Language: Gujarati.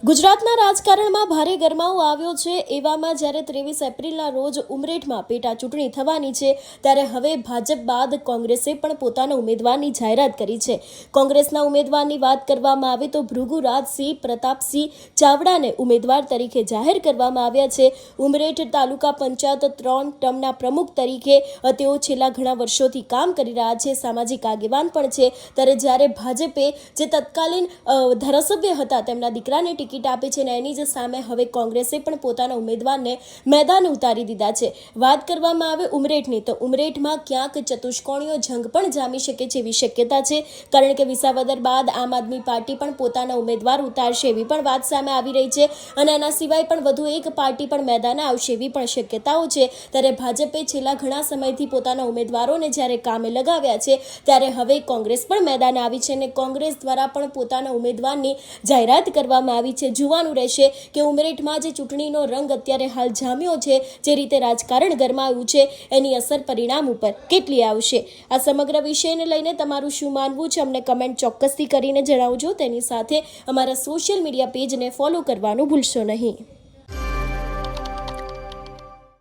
ગુજરાતના રાજકારણમાં ભારે ગરમાવો આવ્યો છે। એવામાં જ્યારે 23 એપ્રિલના રોજ ઉમરેઠમાં પેટા ચૂંટણી થવાની છે, ત્યારે હવે ભાજપ બાદ કોંગ્રેસે પણ પોતાના ઉમેદવારની જાહેરાત કરી છે। કોંગ્રેસના ઉમેદવારની વાત કરવામાં આવે તો ભૃગુરાજસિંહ પ્રતાપસિંહ ચાવડાને ઉમેદવાર તરીકે જાહેર કરવામાં આવ્યા છે। ઉમરેઠ તાલુકા પંચાયત 3 ટર્મના પ્રમુખ તરીકે તેઓ છેલ્લા ઘણા વર્ષોથી કામ કરી રહ્યા છે, સામાજિક આગેવાન પણ છે। ત્યારે જ્યારે ભાજપે જે તત્કાલીન ધારાસભ્ય હતા તેમના દીકરાને ટિકિટ આપી છે, એની જ સામે હવે કોંગ્રેસે પણ પોતાના ઉમેદવારને મેદાને ઉતારી દીધા છે। વાત કરવામાં આવે ઉમરેઠની તો ઉમરેઠમાં ક્યાંક ચતુષ્કોણીય જંગ પણ જામી શકે છે એવી શક્યતા છે, કારણ કે વિસાવદર બાદ આમ આદમી પાર્ટી પણ પોતાના ઉમેદવાર ઉતારશે એવી પણ વાત સામે આવી રહી છે, અને આના સિવાય પણ વધુ એક પાર્ટી પણ મેદાને આવશે એવી પણ શક્યતાઓ છે। ત્યારે ભાજપે છેલ્લા ઘણા સમયથી પોતાના ઉમેદવારોને જ્યારે કામે લગાવ્યા છે, ત્યારે હવે કોંગ્રેસ પણ મેદાને આવી છે અને કોંગ્રેસ દ્વારા પણ પોતાના ઉમેદવારની જાહેરાત કરવામાં આવી છે। જોવાનું રહેશે કે ઉમરેઠમાં જે ચૂંટણીનો રંગ અત્યારે હાલ જામ્યો છે, જે રીતે રાજકારણ ગરમાયું છે, એની અસર પરિણામ ઉપર કેટલી આવશે। આ સમગ્ર વિષયને લઈને તમારું શું માનવું છે અમને કમેન્ટ ચોક્કસથી કરીને જણાવજો। તેની સાથે અમારા સોશિયલ મીડિયા પેજને ફોલો કરવાનું ભૂલશો નહીં।